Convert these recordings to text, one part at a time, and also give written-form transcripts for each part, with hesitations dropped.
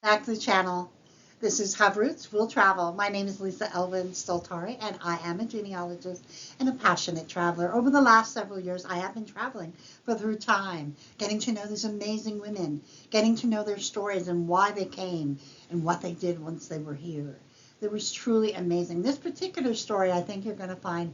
Back to the channel. This is Have Roots, Will Travel. My name is Lisa Elvin Stoltari, and I am a genealogist and a passionate traveler. Over the last several years, I have been traveling for through time, getting to know these amazing women, getting to know their stories and why they came and what they did once they were here. It was truly amazing. This particular story, I think you're going to find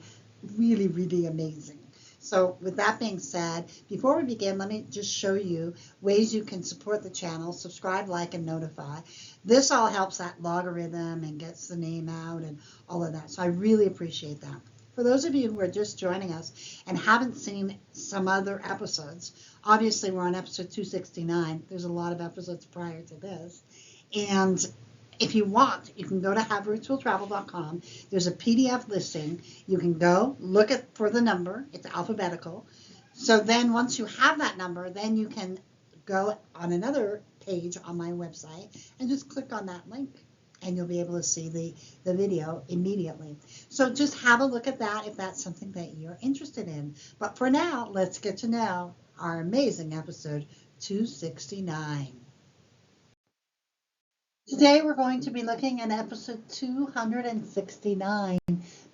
really, really amazing. So with that being said, before we begin, let me just show you ways you can support the channel, subscribe, like, and notify. This all helps that logarithm and gets the name out and all of that. So I really appreciate that. For those of you who are just joining us and haven't seen some other episodes, obviously we're on episode 269. There's a lot of episodes prior to this. And if you want, you can go to haverootswilltravel.com. There's a PDF listing. You can go look for the number. It's alphabetical. So then once you have that number, then you can go on another page on my website and just click on that link and you'll be able to see the video immediately. So just have a look at that if that's something that you're interested in. But for now, let's get to know our amazing episode 269. Today we're going to be looking at episode 269,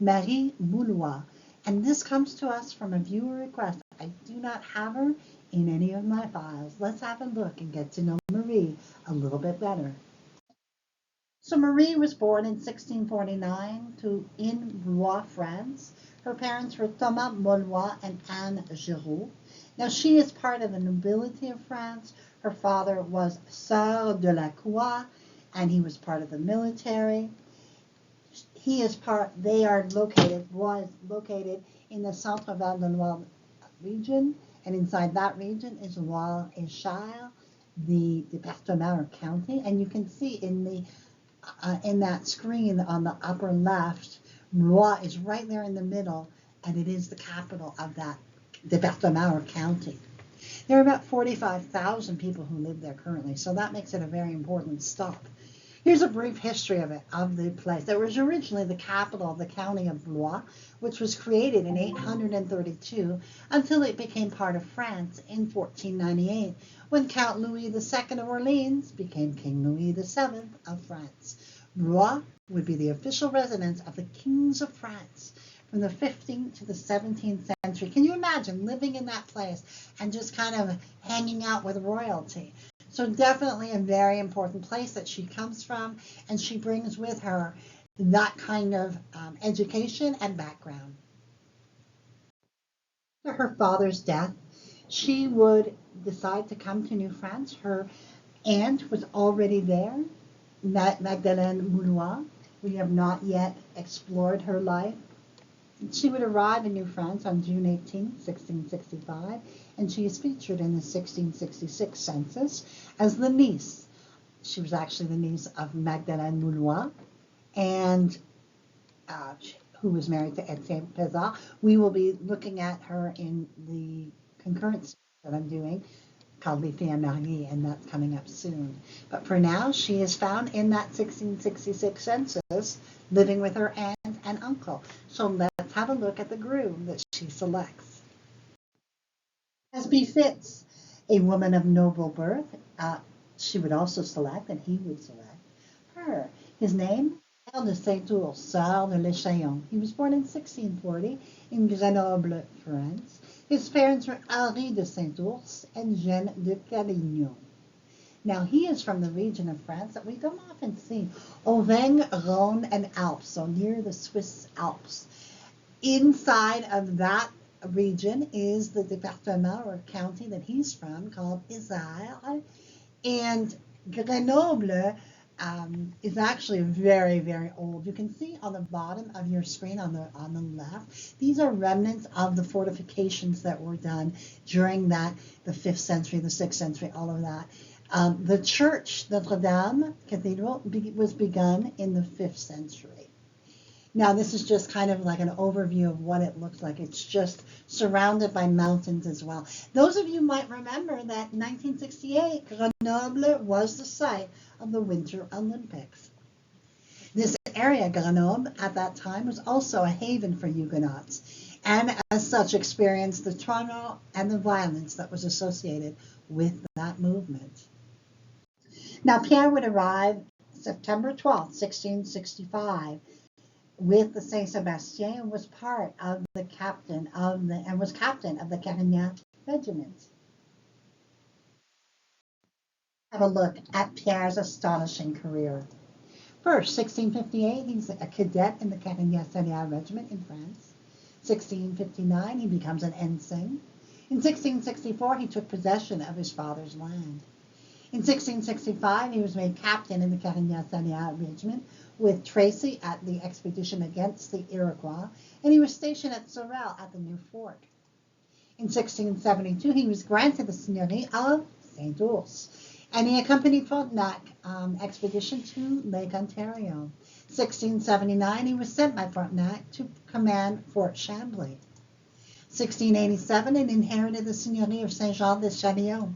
Marie Mullois, and this comes to us from a viewer request. I do not have her in any of my files. Let's have a look and get to know Marie a little bit better. So Marie was born in 1649 in Blois, France. Her parents were Thomas Mullois and Anne Giroux. Now she is part of the nobility of France. Her father was Sœur de la Croix, and he was part of the military. Was located in the Centre Val de Loire region, and inside that region is Loire-et-Cher, the departement or county, and you can see in that screen on the upper left, Mullois is right there in the middle, and it is the capital of that departement or county. There are about 45,000 people who live there currently, so that makes it a very important stop. Here's a brief history of the place. It was originally the capital of the county of Blois, which was created in 832 until it became part of France in 1498, when Count Louis II of Orleans became King Louis VII of France. Blois would be the official residence of the kings of France from the 15th to the 17th century. Can you imagine living in that place and just kind of hanging out with royalty? So definitely a very important place that she comes from, and she brings with her that kind of education and background. After her father's death, she would decide to come to New France. Her aunt was already there, Magdalene Mullois. We have not yet explored her life. She would arrive in New France on June 18, 1665, and she is featured in the 1666 census as the niece. She was actually the niece of Magdalene Mullois, and who was married to Etienne Pezat. We will be looking at her in the concurrent that I'm doing called Les Filles Mariées, and that's coming up soon. But for now, she is found in that 1666 census, living with her aunt and uncle. So let's have a look at the groom that she selects. As befits a woman of noble birth, she would also select, and he would select her. His name, Pierre de Saint-Ours, Sœur de l'Échaillon. He was born in 1640 in Grenoble, France. His parents were Henri de Saint-Ours and Jeanne de Calignon. Now, he is from the region of France that we don't often see, Auvergne, Rhône, and Alps, so near the Swiss Alps. Inside of that region is the departement or county that he's from called Isère, and Grenoble is actually very, very old. You can see on the bottom of your screen on the left, these are remnants of the fortifications that were done during the 5th century, the 6th century, all of that. The church, Notre Dame Cathedral, was begun in the 5th century. Now, this is just kind of like an overview of what it looks like. It's just surrounded by mountains as well. Those of you might remember that in 1968, Grenoble was the site of the Winter Olympics. This area, Grenoble, at that time was also a haven for Huguenots, and as such experienced the turmoil and the violence that was associated with that movement. Now, Pierre would arrive September 12th, 1665, with the Saint Sebastien and was captain of the Carignan regiment. Have a look at Pierre's astonishing career. First, 1658, he's a cadet in the Carignan regiment in France. 1659, he becomes an ensign. In 1664, he took possession of his father's land. In 1665, he was made captain in the Carignan regiment with Tracy at the expedition against the Iroquois, and he was stationed at Sorel at the new fort. In 1672, he was granted the seigneury of Saint-Ours, and he accompanied Frontenac expedition to Lake Ontario. 1679, he was sent by Frontenac to command Fort Chambly. 1687, he inherited the seigneury of Saint-Jean-de-Châtillon.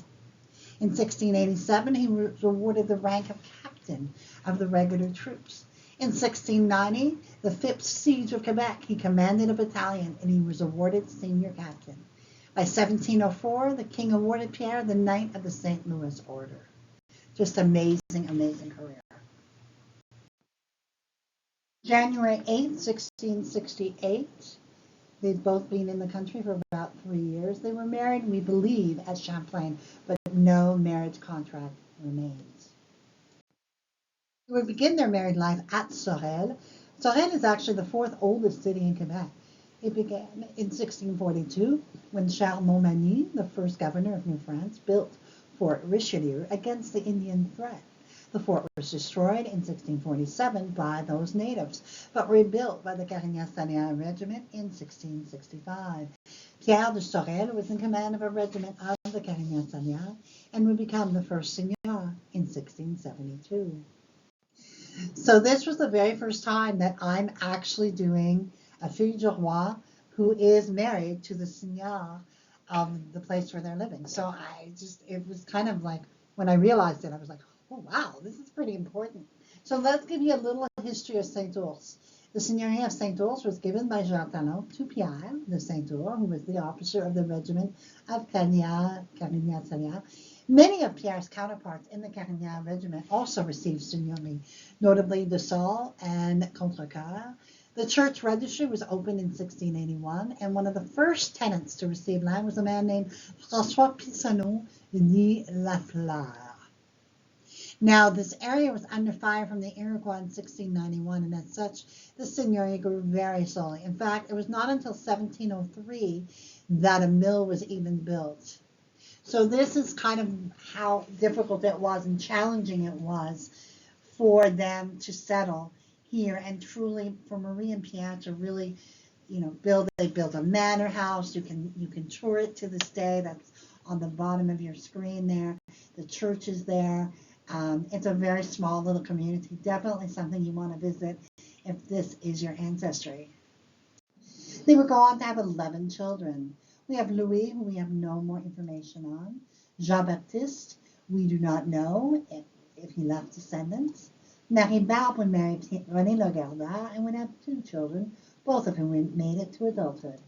In 1687, he was awarded the rank of captain of the regular troops. In 1690, the 5th siege of Quebec, he commanded a battalion and he was awarded senior captain. By 1704, the king awarded Pierre the Knight of the St. Louis Order. Just amazing, amazing career. January 8th, 1668, they'd both been in the country for about 3 years. They were married, we believe, at Champlain, but no marriage contract remains. They would begin their married life at Sorel. Sorel is actually the 4th oldest city in Quebec. It began in 1642 when Charles Montmagny, the first governor of New France, built Fort Richelieu against the Indian threat. The fort was destroyed in 1647 by those natives, but rebuilt by the Carignan regiment in 1665. Pierre de Sorel was in command of a regiment of the Carignan and would become the first seigneur in 1672. So this was the very first time that I'm actually doing a fille du roi who is married to the seigneur of the place where they're living. So it was kind of like, when I realized it, I was like, oh wow, this is pretty important. So let's give you a little history of Saint-Ours. The seigneury of Saint-Ours was given by Jean Talon to Pierre de Saint-Ours, who was the officer of the regiment of Carignan. Many of Pierre's counterparts in the Carignan regiment also received seigneury, notably de Saulles and Contrecoeur. The church registry was opened in 1681, and one of the first tenants to receive land was a man named François Pissonneau de Lafleur. Now, this area was under fire from the Iroquois in 1691, and as such, the seigneury grew very slowly. In fact, it was not until 1703 that a mill was even built. So this is kind of how difficult it was and challenging it was for them to settle here, and truly for Marie and Pierre to really, they built a manor house. You can tour it to this day. That's on the bottom of your screen there. The church is there. It's a very small little community. Definitely something you want to visit if this is your ancestry. They would go on to have 11 children. We have Louis, who we have no more information on. Jean-Baptiste, we do not know if he left descendants. Marie-Barbe would marry René Lagardère and would have 2 children, both of whom made it to adulthood.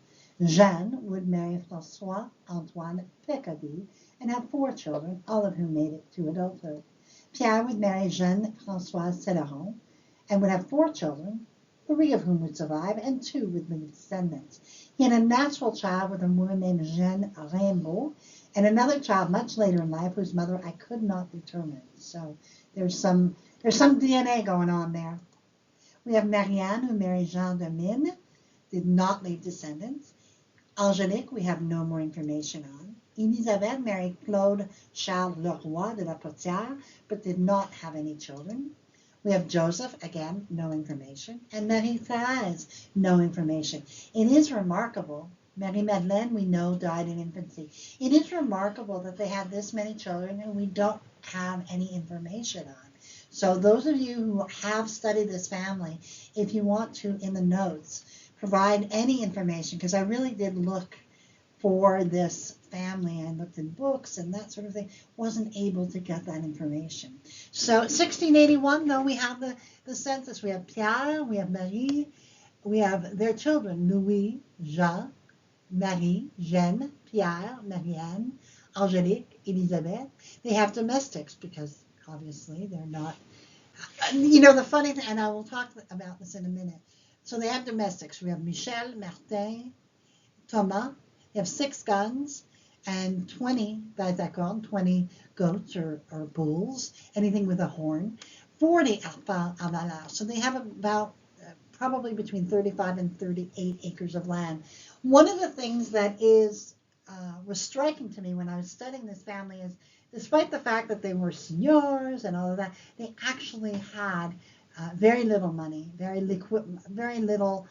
Jeanne would marry François Antoine Pecaudy and have 4 children, all of whom made it to adulthood. Pierre would marry Jeanne Françoise Céloron and would have 4 children, 3 of whom would survive and 2 would leave descendants. He had a natural child with a woman named Jeanne Rimbaud, and another child much later in life whose mother I could not determine. So there's some DNA going on there. We have Marianne, who married Jean de Mine, did not leave descendants. Angélique, we have no more information on. Elisabeth married Claude Charles Leroy de la Potière, but did not have any children. We have Joseph, again, no information. And Marie-Thérèse, no information. It is remarkable. Marie-Madeleine, we know, died in infancy. It is remarkable that they had this many children and we don't have any information on. So those of you who have studied this family, if you want to, in the notes, provide any information, because I really did look for this family. I looked in books and that sort of thing, wasn't able to get that information. So 1681, though, we have the census. We have Pierre, we have Marie, we have their children, Louis, Jean, Marie, Jeanne, Pierre, Marianne, Angélique, Elisabeth. They have domestics because obviously. They're not, you know, the funny thing, and I will talk about this in a minute. So they have domestics. We have Michel, Martin, Thomas. They have 6 guns and 20 Vazakon, 20 goats or bulls, anything with a horn, 40 Arpents. So they have about probably between 35 and 38 acres of land. One of the things that was striking to me when I was studying this family is, despite the fact that they were seigneurs and all of that, they actually had very little money, very little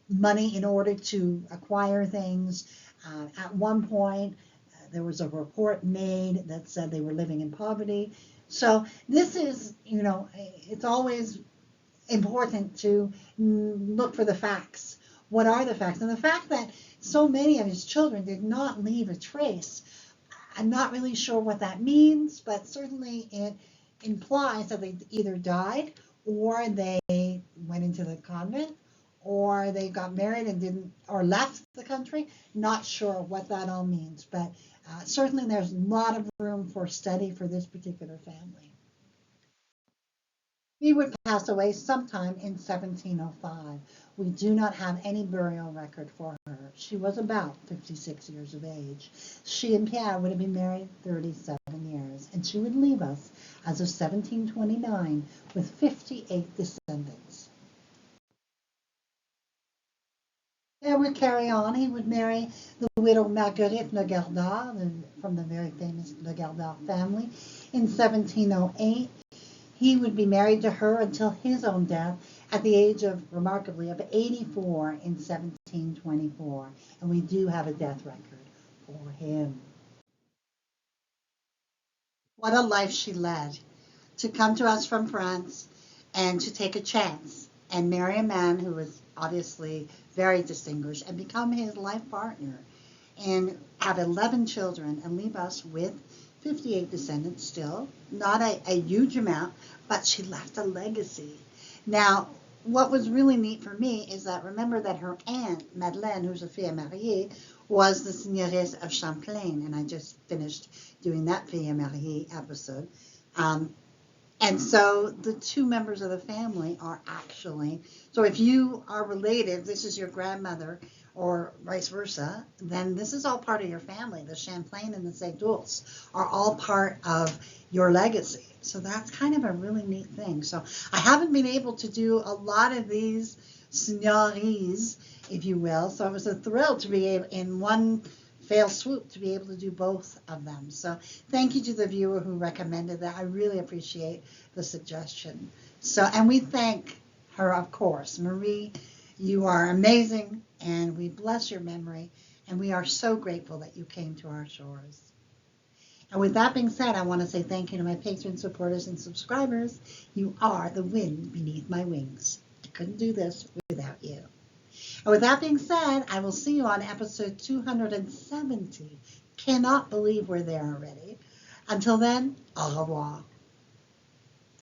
money in order to acquire things. At one point, there was a report made that said they were living in poverty. So this is, you know, it's always important to look for the facts. What are the facts? And the fact that so many of his children did not leave a trace, I'm not really sure what that means, but certainly it implies that they either died or they went into the convent or they got married and didn't, or left the country. Not sure what that all means, but certainly there's a lot of room for study for this particular family. She would pass away sometime in 1705. We do not have any burial record for her. She was about 56 years of age. She and Pierre would have been married 37 years, and she would leave us as of 1729 with 58 descendants. Pierre would carry on. He would marry the widow Marguerite Legardeur from the very famous Legardeur family in 1708. He would be married to her until his own death at the age of, remarkably, of 84 in 1724. And we do have a death record for him. What a life she led, to come to us from France and to take a chance and marry a man who was obviously very distinguished and become his life partner and have 11 children and leave us with 58 descendants still, not a huge amount, but she left a legacy. Now, what was really neat for me is that, remember that her aunt, Madeleine, who's a fille mariée, was the seigneuress of Champlain, and I just finished doing that fille mariée episode. And so the 2 members of the family are actually, so if you are related, this is your grandmother, or vice versa, then this is all part of your family. The Champlain and the St-Ours are all part of your legacy. So that's kind of a really neat thing. So I haven't been able to do a lot of these seigneuries, if you will. So it was a thrill to be able, in one fell swoop, to be able to do both of them. So thank you to the viewer who recommended that. I really appreciate the suggestion. So, and we thank her, of course. Marie, you are amazing, and we bless your memory, and we are so grateful that you came to our shores. And with that being said, I want to say thank you to my patrons, supporters, and subscribers. You are the wind beneath my wings. I couldn't do this without you. And with that being said, I will see you on episode 270. Cannot believe we're there already. Until then, au revoir.